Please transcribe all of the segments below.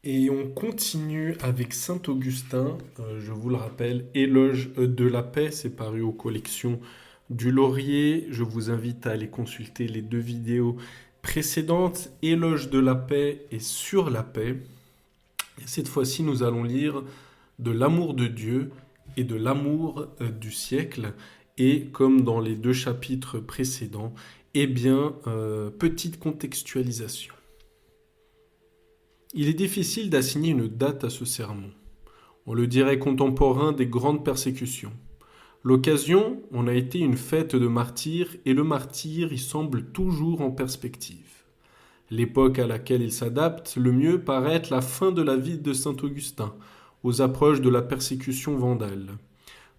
Et on continue avec Saint Augustin, je vous le rappelle, Éloge de la paix, c'est paru aux collections du Laurier. Je vous invite à aller consulter les deux vidéos précédentes, Éloge de la paix et Sur la paix. Et cette fois-ci, nous allons lire de l'amour de Dieu et de l'amour du siècle. Et comme dans les deux chapitres précédents, petite contextualisation. Il est difficile d'assigner une date à ce sermon. On le dirait contemporain des grandes persécutions. L'occasion en a été une fête de martyrs et le martyr y semble toujours en perspective. L'époque à laquelle il s'adapte le mieux paraît être la fin de la vie de saint Augustin, aux approches de la persécution vandale.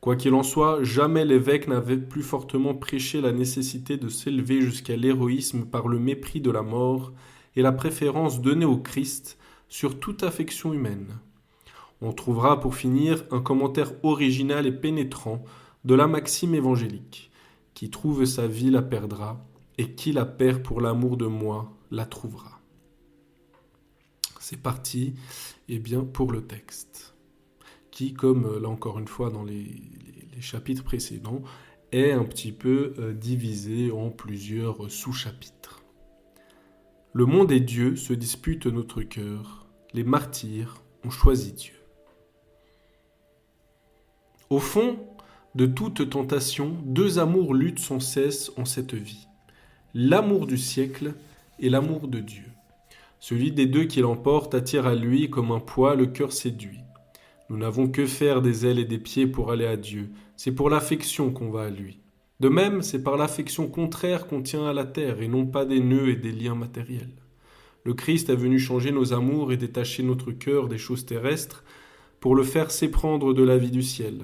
Quoi qu'il en soit, jamais l'évêque n'avait plus fortement prêché la nécessité de s'élever jusqu'à l'héroïsme par le mépris de la mort et la préférence donnée au Christ sur toute affection humaine. On trouvera pour finir un commentaire original et pénétrant de la maxime évangélique. Qui trouve sa vie la perdra, et qui la perd pour l'amour de moi la trouvera. C'est parti, pour le texte, qui, comme là encore une fois dans les chapitres précédents, est un petit peu divisé en plusieurs sous-chapitres. Le monde et Dieu se disputent notre cœur. Les martyrs ont choisi Dieu. Au fond de toute tentation, deux amours luttent sans cesse en cette vie. L'amour du siècle et l'amour de Dieu. Celui des deux qui l'emporte attire à lui comme un poids le cœur séduit. Nous n'avons que faire des ailes et des pieds pour aller à Dieu. C'est pour l'affection qu'on va à lui. De même, c'est par l'affection contraire qu'on tient à la terre et non pas des nœuds et des liens matériels. Le Christ est venu changer nos amours et détacher notre cœur des choses terrestres pour le faire s'éprendre de la vie du ciel.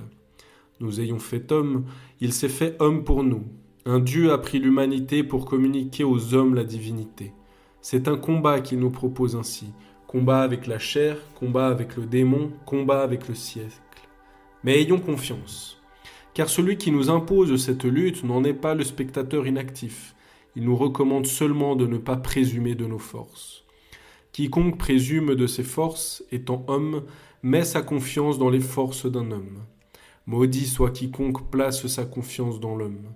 Nous ayons fait homme, il s'est fait homme pour nous. Un Dieu a pris l'humanité pour communiquer aux hommes la divinité. C'est un combat qu'il nous propose ainsi. Combat avec la chair, combat avec le démon, combat avec le siècle. Mais ayons confiance. Car celui qui nous impose cette lutte n'en est pas le spectateur inactif. Il nous recommande seulement de ne pas présumer de nos forces. Quiconque présume de ses forces, étant homme, met sa confiance dans les forces d'un homme. Maudit soit quiconque place sa confiance dans l'homme.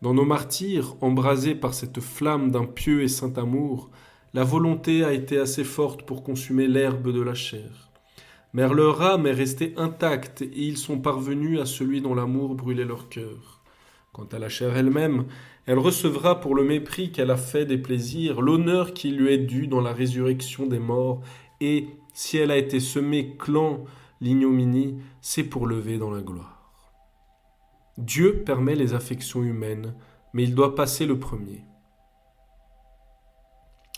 Dans nos martyrs, embrasés par cette flamme d'un pieux et saint amour, la volonté a été assez forte pour consumer l'herbe de la chair. Mais leur âme est restée intacte et ils sont parvenus à celui dont l'amour brûlait leur cœur. Quant à la chair elle-même, elle recevra pour le mépris qu'elle a fait des plaisirs l'honneur qui lui est dû dans la résurrection des morts et, si elle a été semée clan l'ignominie, c'est pour lever dans la gloire. Dieu permet les affections humaines, mais il doit passer le premier.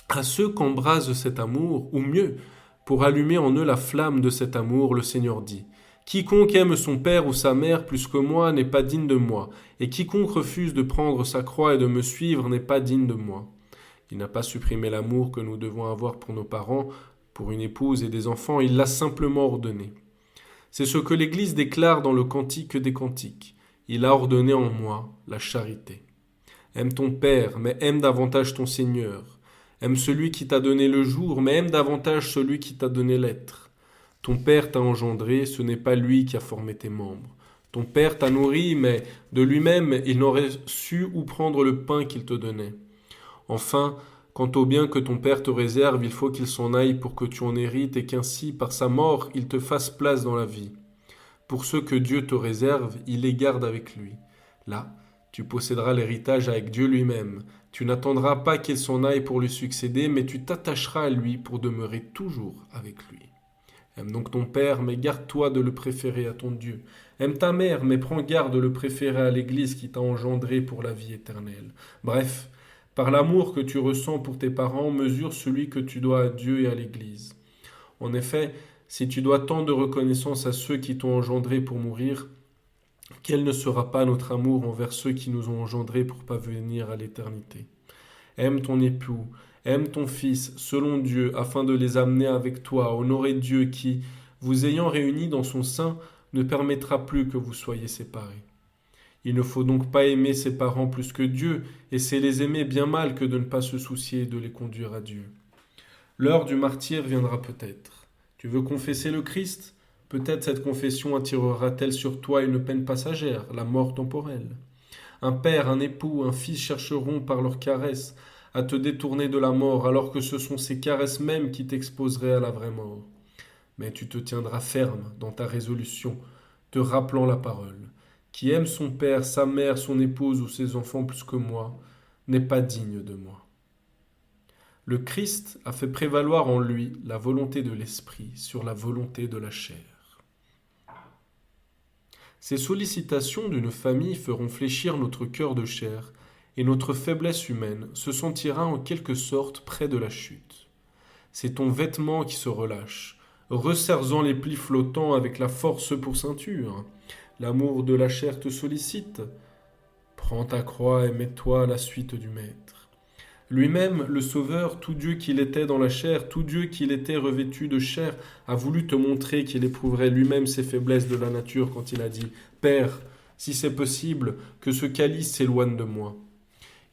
À ceux qu'embrase cet amour, ou mieux, pour allumer en eux la flamme de cet amour, le Seigneur dit « Quiconque aime son père ou sa mère plus que moi n'est pas digne de moi, et quiconque refuse de prendre sa croix et de me suivre n'est pas digne de moi. » Il n'a pas supprimé l'amour que nous devons avoir pour nos parents, pour une épouse et des enfants, il l'a simplement ordonné. C'est ce que l'Église déclare dans le Cantique des Cantiques. Il a ordonné en moi la charité. Aime ton Père, mais aime davantage ton Seigneur. Aime celui qui t'a donné le jour, mais aime davantage celui qui t'a donné l'être. Ton Père t'a engendré, ce n'est pas lui qui a formé tes membres. Ton Père t'a nourri, mais de lui-même, il n'aurait su où prendre le pain qu'il te donnait. Enfin, quant au bien que ton Père te réserve, il faut qu'il s'en aille pour que tu en hérites et qu'ainsi, par sa mort, il te fasse place dans la vie. Pour ceux que Dieu te réserve, il les garde avec lui. Là, tu posséderas l'héritage avec Dieu lui-même. Tu n'attendras pas qu'il s'en aille pour lui succéder, mais tu t'attacheras à lui pour demeurer toujours avec lui. Aime donc ton père, mais garde-toi de le préférer à ton Dieu. Aime ta mère, mais prends garde de le préférer à l'Église qui t'a engendré pour la vie éternelle. Bref, par l'amour que tu ressens pour tes parents, mesure celui que tu dois à Dieu et à l'Église. En effet, si tu dois tant de reconnaissance à ceux qui t'ont engendré pour mourir, quel ne sera pas notre amour envers ceux qui nous ont engendrés pour parvenir à l'éternité? Aime ton époux, aime ton fils, selon Dieu, afin de les amener avec toi, honorer Dieu qui, vous ayant réunis dans son sein, ne permettra plus que vous soyez séparés. Il ne faut donc pas aimer ses parents plus que Dieu, et c'est les aimer bien mal que de ne pas se soucier de les conduire à Dieu. L'heure du martyre viendra peut-être. Tu veux confesser le Christ? Peut-être cette confession attirera-t-elle sur toi une peine passagère, la mort temporelle. Un père, un époux, un fils chercheront par leurs caresses à te détourner de la mort, alors que ce sont ces caresses mêmes qui t'exposeraient à la vraie mort. Mais tu te tiendras ferme dans ta résolution, te rappelant la parole. Qui aime son père, sa mère, son épouse ou ses enfants plus que moi, n'est pas digne de moi. Le Christ a fait prévaloir en lui la volonté de l'esprit sur la volonté de la chair. Ces sollicitations d'une famille feront fléchir notre cœur de chair, et notre faiblesse humaine se sentira en quelque sorte près de la chute. C'est ton vêtement qui se relâche, resserrant les plis flottants avec la force pour ceinture. L'amour de la chair te sollicite. Prends ta croix et mets-toi à la suite du Maître. Lui-même, le Sauveur, tout Dieu qu'il était dans la chair, tout Dieu qu'il était revêtu de chair, a voulu te montrer qu'il éprouverait lui-même ses faiblesses de la nature quand il a dit « Père, si c'est possible, que ce calice s'éloigne de moi. »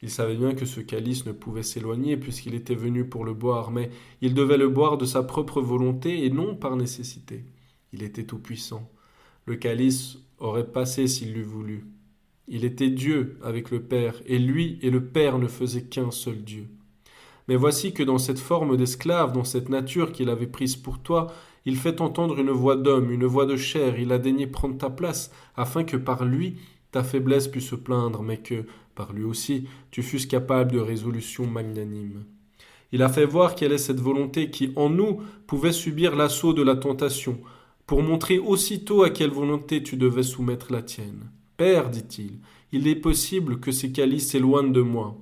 Il savait bien que ce calice ne pouvait s'éloigner puisqu'il était venu pour le boire, mais il devait le boire de sa propre volonté et non par nécessité. Il était tout-puissant. Le calice aurait passé s'il l'eût voulu. Il était Dieu avec le Père, et lui et le Père ne faisaient qu'un seul Dieu. Mais voici que dans cette forme d'esclave, dans cette nature qu'il avait prise pour toi, il fait entendre une voix d'homme, une voix de chair, il a daigné prendre ta place, afin que par lui ta faiblesse pût se plaindre, mais que, par lui aussi, tu fusses capable de résolution magnanime. Il a fait voir quelle est cette volonté qui, en nous, pouvait subir l'assaut de la tentation, pour montrer aussitôt à quelle volonté tu devais soumettre la tienne. Père, dit-il, il est possible que ces calices s'éloignent de moi.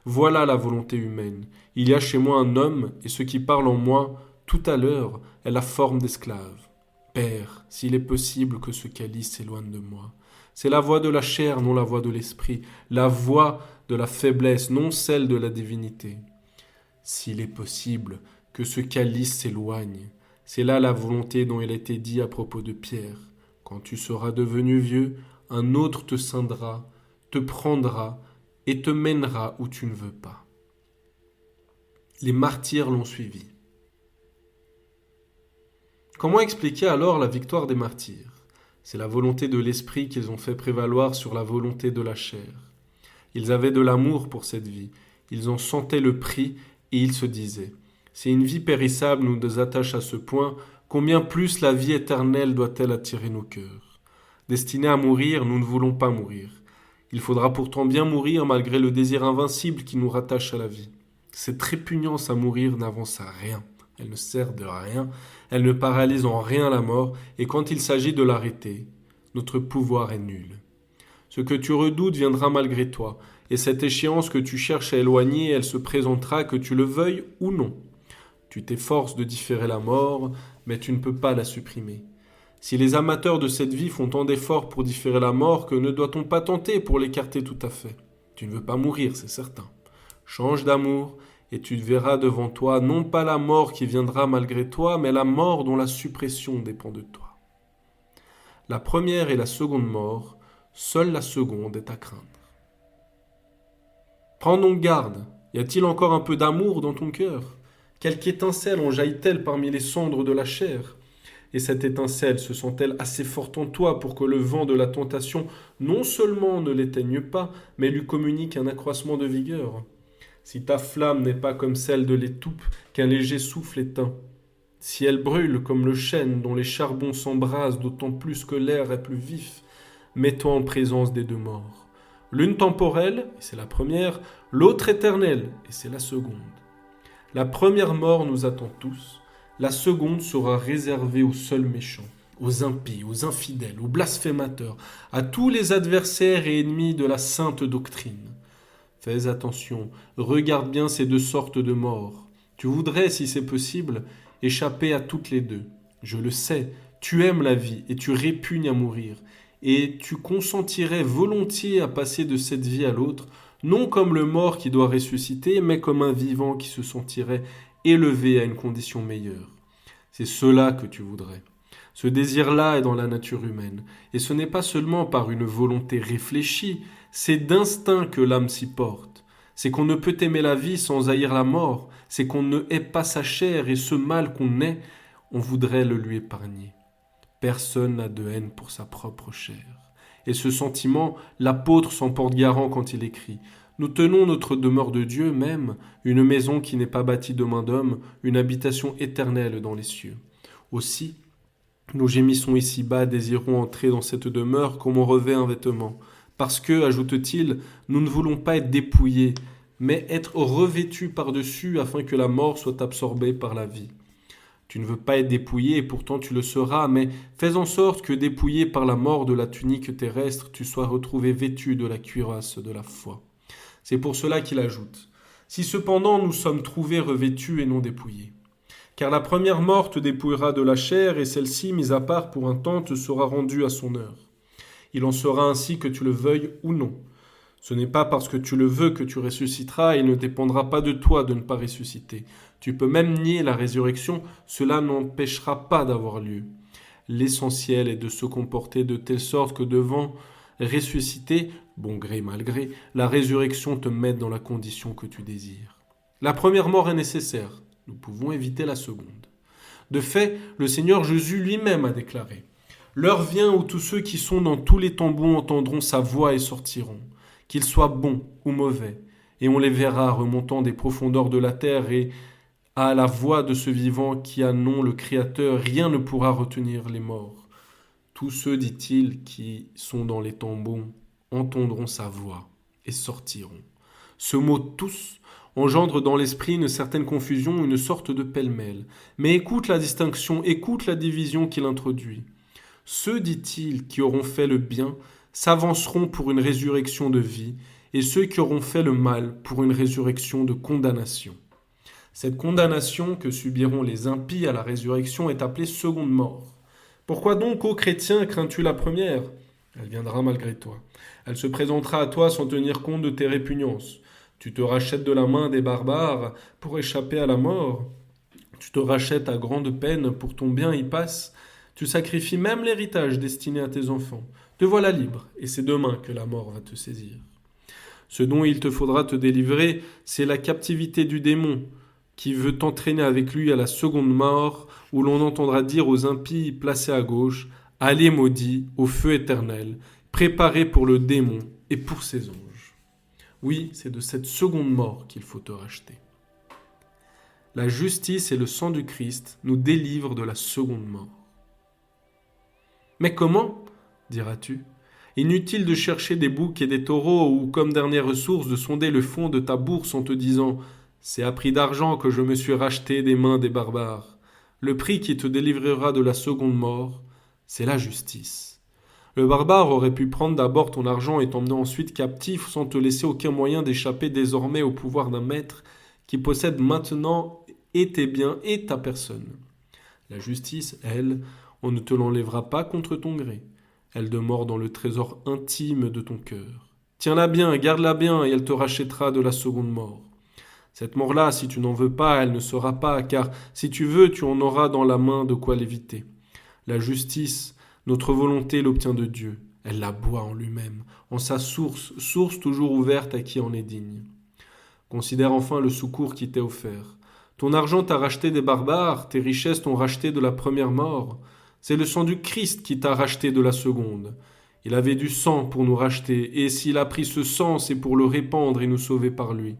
Voilà la volonté humaine. Il y a chez moi un homme, et ce qui parle en moi, tout à l'heure, est la forme d'esclave. Père, s'il est possible que ce calice s'éloigne de moi. C'est la voix de la chair, non la voix de l'esprit, la voix de la faiblesse, non celle de la divinité. S'il est possible que ce calice s'éloigne, c'est là la volonté dont il a été dit à propos de Pierre. Quand tu seras devenu vieux, un autre te scindra, te prendra et te mènera où tu ne veux pas. Les martyrs l'ont suivi. Comment expliquer alors la victoire des martyrs? C'est la volonté de l'esprit qu'ils ont fait prévaloir sur la volonté de la chair. Ils avaient de l'amour pour cette vie, ils en sentaient le prix et ils se disaient « Si une vie périssable nous attache à ce point, combien plus la vie éternelle doit-elle attirer nos cœurs ?» Destinés à mourir, nous ne voulons pas mourir. Il faudra pourtant bien mourir malgré le désir invincible qui nous rattache à la vie. Cette répugnance à mourir n'avance à rien. Elle ne sert de rien, elle ne paralyse en rien la mort, et quand il s'agit de l'arrêter, notre pouvoir est nul. Ce que tu redoutes viendra malgré toi, et cette échéance que tu cherches à éloigner, elle se présentera que tu le veuilles ou non. Tu t'efforces de différer la mort, mais tu ne peux pas la supprimer. Si les amateurs de cette vie font tant d'efforts pour différer la mort, que ne doit-on pas tenter pour l'écarter tout à fait? Tu ne veux pas mourir, c'est certain. Change d'amour, et tu verras devant toi non pas la mort qui viendra malgré toi, mais la mort dont la suppression dépend de toi. La première et la seconde mort, seule la seconde est à craindre. Prends donc garde, y a-t-il encore un peu d'amour dans ton cœur? Quelque étincelle en jaillit-elle parmi les cendres de la chair? Et cette étincelle se sent-elle assez forte en toi pour que le vent de la tentation non seulement ne l'éteigne pas, mais lui communique un accroissement de vigueur? Si ta flamme n'est pas comme celle de l'étoupe qu'un léger souffle éteint, si elle brûle comme le chêne dont les charbons s'embrasent d'autant plus que l'air est plus vif, mets-toi en présence des deux morts. L'une temporelle, et c'est la première, l'autre éternelle, et c'est la seconde. La première mort nous attend tous, la seconde sera réservée aux seuls méchants, aux impies, aux infidèles, aux blasphémateurs, à tous les adversaires et ennemis de la sainte doctrine. Fais attention, regarde bien ces deux sortes de morts. Tu voudrais, si c'est possible, échapper à toutes les deux. Je le sais, tu aimes la vie et tu répugnes à mourir, et tu consentirais volontiers à passer de cette vie à l'autre, non comme le mort qui doit ressusciter, mais comme un vivant qui se sentirait élevé à une condition meilleure. C'est cela que tu voudrais. Ce désir-là est dans la nature humaine, et ce n'est pas seulement par une volonté réfléchie, c'est d'instinct que l'âme s'y porte. C'est qu'on ne peut aimer la vie sans haïr la mort, c'est qu'on ne hait pas sa chair, et ce mal qu'on est, on voudrait le lui épargner. Personne n'a de haine pour sa propre chair. Et ce sentiment, l'apôtre s'en porte garant quand il écrit « Nous tenons notre demeure de Dieu même, une maison qui n'est pas bâtie de main d'homme, une habitation éternelle dans les cieux. Aussi, nous gémissons ici-bas, désirons entrer dans cette demeure comme on revêt un vêtement. Parce que, ajoute-t-il, nous ne voulons pas être dépouillés, mais être revêtus par-dessus afin que la mort soit absorbée par la vie. Tu ne veux pas être dépouillé et pourtant tu le seras, mais fais en sorte que dépouillé par la mort de la tunique terrestre, tu sois retrouvé vêtu de la cuirasse de la foi. C'est pour cela qu'il ajoute « Si cependant nous sommes trouvés revêtus et non dépouillés. Car la première mort te dépouillera de la chair, et celle-ci, mise à part pour un temps, te sera rendue à son heure. Il en sera ainsi que tu le veuilles ou non. Ce n'est pas parce que tu le veux que tu ressusciteras, et il ne dépendra pas de toi de ne pas ressusciter. Tu peux même nier la résurrection, cela n'empêchera pas d'avoir lieu. L'essentiel est de se comporter de telle sorte que devant ressusciter, bon gré mal gré, la résurrection te mette dans la condition que tu désires. La première mort est nécessaire. Nous pouvons éviter la seconde. De fait, le Seigneur Jésus lui-même a déclaré « L'heure vient où tous ceux qui sont dans tous les tombeaux entendront sa voix et sortiront, qu'ils soient bons ou mauvais, et on les verra remontant des profondeurs de la terre, et à la voix de ce vivant qui a nom le Créateur, rien ne pourra retenir les morts. Tous ceux, dit-il, qui sont dans les tombeaux entendront sa voix et sortiront. » Ce mot « tous » engendre dans l'esprit une certaine confusion, une sorte de pêle-mêle. Mais écoute la distinction, écoute la division qu'il introduit. Ceux, dit-il, qui auront fait le bien s'avanceront pour une résurrection de vie, et ceux qui auront fait le mal pour une résurrection de condamnation. Cette condamnation que subiront les impies à la résurrection est appelée seconde mort. Pourquoi donc, ô chrétien, crains-tu la première ? Elle viendra malgré toi. Elle se présentera à toi sans tenir compte de tes répugnances. Tu te rachètes de la main des barbares pour échapper à la mort. Tu te rachètes à grande peine pour ton bien y passe. Tu sacrifies même l'héritage destiné à tes enfants. Te voilà libre, et c'est demain que la mort va te saisir. Ce dont il te faudra te délivrer, c'est la captivité du démon, qui veut t'entraîner avec lui à la seconde mort, où l'on entendra dire aux impies placés à gauche « Allez maudits au feu éternel, préparés pour le démon et pour ses anges. » Oui, c'est de cette seconde mort qu'il faut te racheter. La justice et le sang du Christ nous délivrent de la seconde mort. Mais comment ? Diras-tu. Inutile de chercher des boucs et des taureaux ou, comme dernière ressource, de sonder le fond de ta bourse en te disant « C'est à prix d'argent que je me suis racheté des mains des barbares. » Le prix qui te délivrera de la seconde mort, c'est la justice. Le barbare aurait pu prendre d'abord ton argent et t'emmener ensuite captif sans te laisser aucun moyen d'échapper désormais au pouvoir d'un maître qui possède maintenant et tes biens et ta personne. La justice, elle, on ne te l'enlèvera pas contre ton gré. Elle demeure dans le trésor intime de ton cœur. Tiens-la bien, garde-la bien, et elle te rachètera de la seconde mort. Cette mort-là, si tu n'en veux pas, elle ne sera pas, car si tu veux, tu en auras dans la main de quoi l'éviter. La justice, notre volonté l'obtient de Dieu. Elle la boit en lui-même, en sa source, source toujours ouverte à qui en est digne. Considère enfin le secours qui t'est offert. Ton argent t'a racheté des barbares, tes richesses t'ont racheté de la première mort. C'est le sang du Christ qui t'a racheté de la seconde. Il avait du sang pour nous racheter, et s'il a pris ce sang, c'est pour le répandre et nous sauver par lui.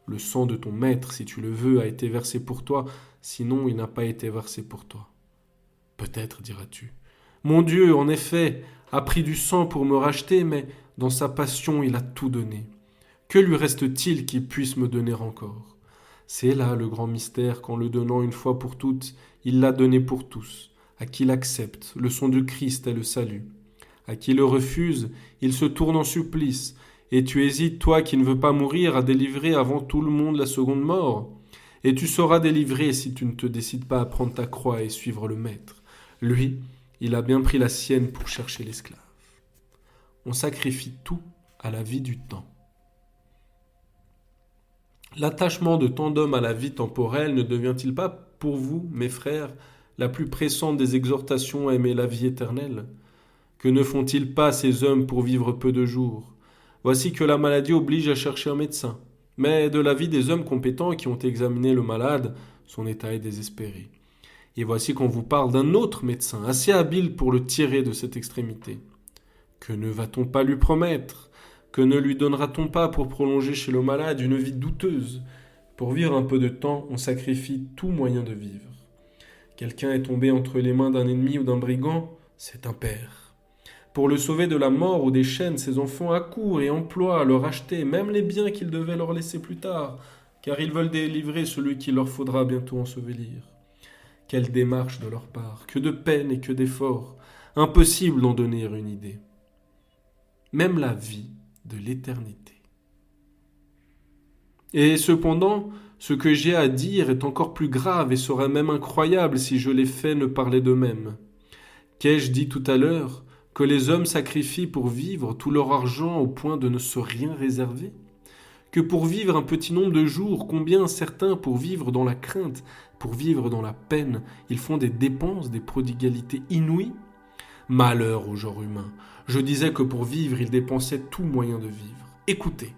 Le sang de ton maître, si tu le veux, a été versé pour toi, sinon il n'a pas été versé pour toi. Peut-être, diras-tu. Mon Dieu, en effet, a pris du sang pour me racheter, mais dans sa passion, il a tout donné. Que lui reste-t-il qui puisse me donner encore ? C'est là le grand mystère qu'en le donnant une fois pour toutes, il l'a donné pour tous. À qui l'accepte, le sang du Christ est le salut. À qui le refuse, il se tourne en supplice. Et tu hésites, toi qui ne veux pas mourir, à délivrer avant tout le monde la seconde mort. Et tu seras délivré si tu ne te décides pas à prendre ta croix et suivre le Maître. Lui, il a bien pris la sienne pour chercher l'esclave. On sacrifie tout à la vie du temps. L'attachement de tant d'hommes à la vie temporelle ne devient-il pas, pour vous, mes frères, la plus pressante des exhortations à aimer la vie éternelle ? Que ne font-ils pas ces hommes pour vivre peu de jours ? Voici que la maladie oblige à chercher un médecin. Mais de l'avis des hommes compétents qui ont examiné le malade, son état est désespéré. Et voici qu'on vous parle d'un autre médecin, assez habile pour le tirer de cette extrémité. Que ne va-t-on pas lui promettre? Que ne lui donnera-t-on pas pour prolonger chez le malade une vie douteuse? Pour vivre un peu de temps, on sacrifie tout moyen de vivre. Quelqu'un est tombé entre les mains d'un ennemi ou d'un brigand, c'est un père. Pour le sauver de la mort ou des chaînes, ses enfants accourent et emploient à le racheter, même les biens qu'ils devaient leur laisser plus tard, car ils veulent délivrer celui qu'il leur faudra bientôt ensevelir. Quelle démarche de leur part, que de peine et que d'efforts, impossible d'en donner une idée. Même la vie de l'éternité. Et cependant, ce que j'ai à dire est encore plus grave et serait même incroyable si je les fais ne parler d'eux-mêmes. Qu'ai-je dit tout à l'heure? Que les hommes sacrifient pour vivre tout leur argent au point de ne se rien réserver? Que pour vivre un petit nombre de jours, combien certains pour vivre dans la crainte, pour vivre dans la peine, ils font des dépenses, des prodigalités inouïes? Malheur au genre humain. Je disais que pour vivre, ils dépensaient tout moyen de vivre. Écoutez.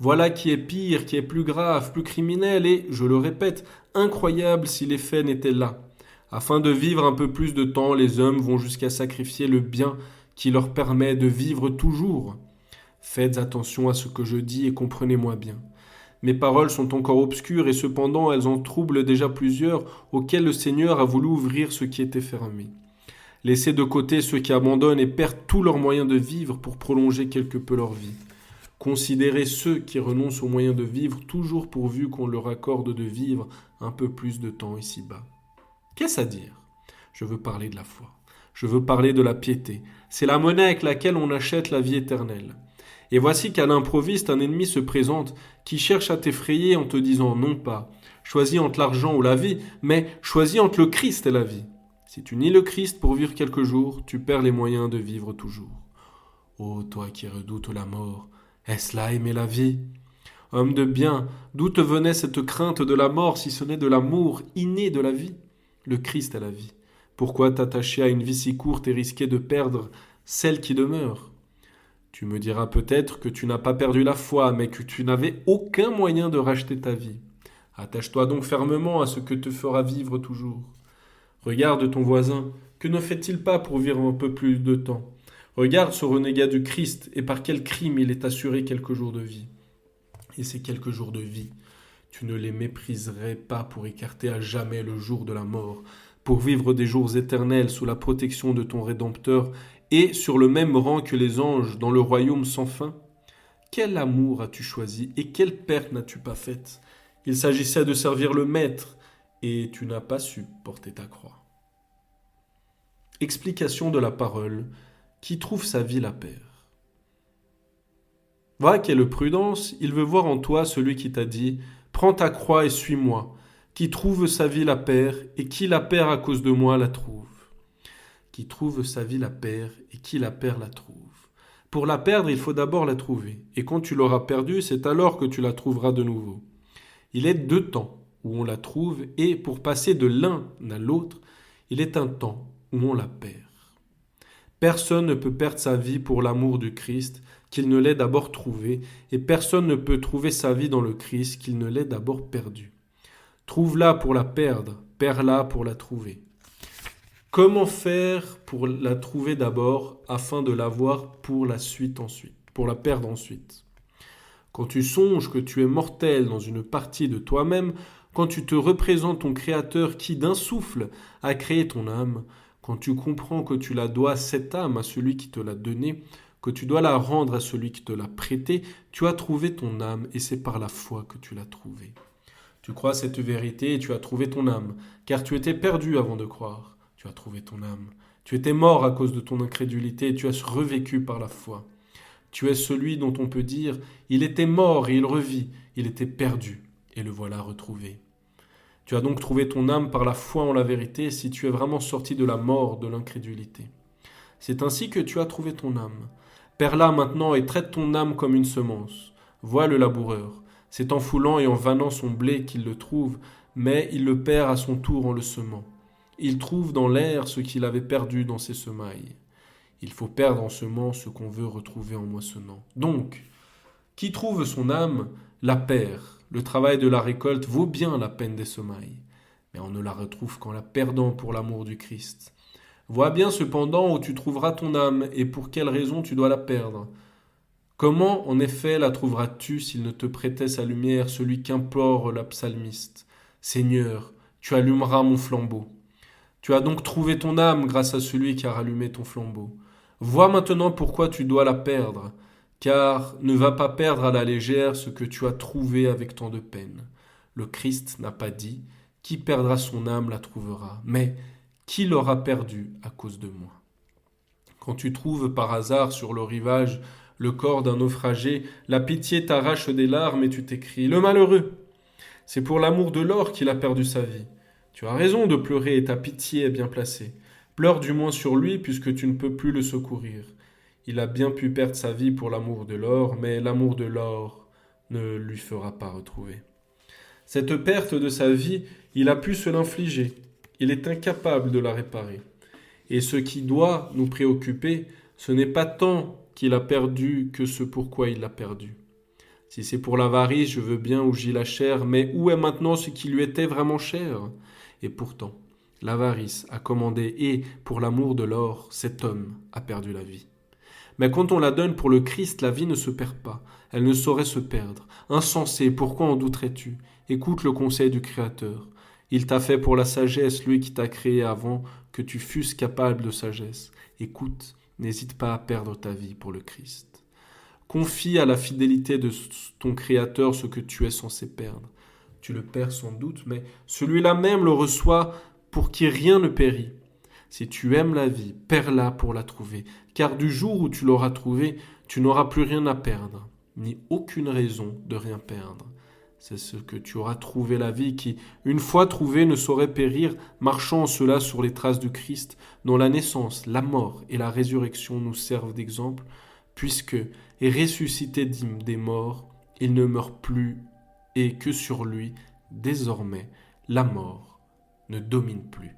Voilà qui est pire, qui est plus grave, plus criminel et, je le répète, incroyable si les faits n'étaient là. Afin de vivre un peu plus de temps, les hommes vont jusqu'à sacrifier le bien qui leur permet de vivre toujours. Faites attention à ce que je dis et comprenez-moi bien. Mes paroles sont encore obscures et cependant elles en troublent déjà plusieurs auxquels le Seigneur a voulu ouvrir ce qui était fermé. Laissez de côté ceux qui abandonnent et perdent tous leurs moyens de vivre pour prolonger quelque peu leur vie. Considérez ceux qui renoncent aux moyens de vivre toujours pourvu qu'on leur accorde de vivre un peu plus de temps ici-bas. Qu'est-ce à dire? Je veux parler de la foi. Je veux parler de la piété. C'est la monnaie avec laquelle on achète la vie éternelle. Et voici qu'à l'improviste, un ennemi se présente qui cherche à t'effrayer en te disant non pas choisis entre l'argent ou la vie, mais choisis entre le Christ et la vie. Si tu nies le Christ pour vivre quelques jours, tu perds les moyens de vivre toujours. Ô toi qui redoutes la mort, est-ce là aimer la vie? Homme de bien, d'où te venait cette crainte de la mort si ce n'est de l'amour inné de la vie? Le Christ est la vie. Pourquoi t'attacher à une vie si courte et risquer de perdre celle qui demeure? Tu me diras peut-être que tu n'as pas perdu la foi, mais que tu n'avais aucun moyen de racheter ta vie. Attache-toi donc fermement à ce que te fera vivre toujours. Regarde ton voisin, que ne fait-il pas pour vivre un peu plus de temps? Regarde ce renégat du Christ et par quel crime il est assuré quelques jours de vie. Et ces quelques jours de vie, tu ne les mépriserais pas pour écarter à jamais le jour de la mort, pour vivre des jours éternels sous la protection de ton Rédempteur et sur le même rang que les anges dans le royaume sans fin? Quel amour as-tu choisi et quelle perte n'as-tu pas faite? Il s'agissait de servir le Maître et tu n'as pas su porter ta croix. Explication de la parole. Qui trouve sa vie la perd. Va quelle prudence, il veut voir en toi celui qui t'a dit « Prends ta croix et suis-moi », qui trouve sa vie la perd, et qui la perd à cause de moi la trouve. Qui trouve sa vie la perd, et qui la perd la trouve. Pour la perdre, il faut d'abord la trouver, et quand tu l'auras perdue, c'est alors que tu la trouveras de nouveau. Il est deux temps où on la trouve, et pour passer de l'un à l'autre, il est un temps où on la perd. Personne ne peut perdre sa vie pour l'amour du Christ, qu'il ne l'ait d'abord trouvé, et personne ne peut trouver sa vie dans le Christ, qu'il ne l'ait d'abord perdue. Trouve-la pour la perdre, perds-la pour la trouver. Comment faire pour la trouver d'abord, afin de l'avoir pour la perdre ensuite? Quand tu songes que tu es mortel dans une partie de toi-même, quand tu te représentes ton Créateur qui d'un souffle a créé ton âme, quand tu comprends que tu la dois cette âme à celui qui te l'a donnée, que tu dois la rendre à celui qui te l'a prêtée, tu as trouvé ton âme et c'est par la foi que tu l'as trouvée. Tu crois cette vérité et tu as trouvé ton âme, car tu étais perdu avant de croire. Tu as trouvé ton âme. Tu étais mort à cause de ton incrédulité et tu as revécu par la foi. Tu es celui dont on peut dire « Il était mort et il revit, il était perdu et le voilà retrouvé ». Tu as donc trouvé ton âme par la foi en la vérité si tu es vraiment sorti de la mort de l'incrédulité. C'est ainsi que tu as trouvé ton âme. Perds-la maintenant et traite ton âme comme une semence. Vois le laboureur. C'est en foulant et en vannant son blé qu'il le trouve, mais il le perd à son tour en le semant. Il trouve dans l'air ce qu'il avait perdu dans ses semailles. Il faut perdre en semant ce qu'on veut retrouver en moissonnant. Donc, qui trouve son âme, la perd. Le travail de la récolte vaut bien la peine des semailles. mais on ne la retrouve qu'en la perdant pour l'amour du Christ. Vois bien cependant où tu trouveras ton âme et pour quelle raison tu dois la perdre. Comment, en effet, la trouveras-tu s'il ne te prêtait sa lumière, celui qu'implore la psalmiste? Seigneur, tu allumeras mon flambeau. Tu as donc trouvé ton âme grâce à celui qui a rallumé ton flambeau. Vois maintenant pourquoi tu dois la perdre, car ne va pas perdre à la légère ce que tu as trouvé avec tant de peine. Le Christ n'a pas dit, qui perdra son âme la trouvera, mais qui l'aura perdue à cause de moi. Quand tu trouves par hasard sur le rivage le corps d'un naufragé, la pitié t'arrache des larmes et tu t'écries « Le malheureux !» C'est pour l'amour de l'or qu'il a perdu sa vie. Tu as raison de pleurer et ta pitié est bien placée. Pleure du moins sur lui puisque tu ne peux plus le secourir. Il a bien pu perdre sa vie pour l'amour de l'or, mais l'amour de l'or ne lui fera pas retrouver. Cette perte de sa vie, il a pu se l'infliger. Il est incapable de la réparer. Et ce qui doit nous préoccuper, ce n'est pas tant qu'il a perdu que ce pourquoi il l'a perdu. Si c'est pour l'avarice, je veux bien où j'y la chair, mais où est maintenant ce qui lui était vraiment cher? Et pourtant, l'avarice a commandé et, pour l'amour de l'or, cet homme a perdu la vie. Mais quand on la donne pour le Christ, la vie ne se perd pas, elle ne saurait se perdre. Insensé, pourquoi en douterais-tu? Écoute le conseil du Créateur. Il t'a fait pour la sagesse, lui qui t'a créé avant que tu fusses capable de sagesse. Écoute, n'hésite pas à perdre ta vie pour le Christ. Confie à la fidélité de ton Créateur ce que tu es censé perdre. Tu le perds sans doute, mais celui-là même le reçoit pour qui rien ne périt. Si tu aimes la vie, perds-la pour la trouver, car du jour où tu l'auras trouvée, tu n'auras plus rien à perdre, ni aucune raison de rien perdre. C'est ce que tu auras trouvé la vie qui, une fois trouvée, ne saurait périr, marchant en cela sur les traces du Christ, dont la naissance, la mort et la résurrection nous servent d'exemple, puisque, ressuscité des morts, il ne meurt plus et que sur lui, désormais, la mort ne domine plus.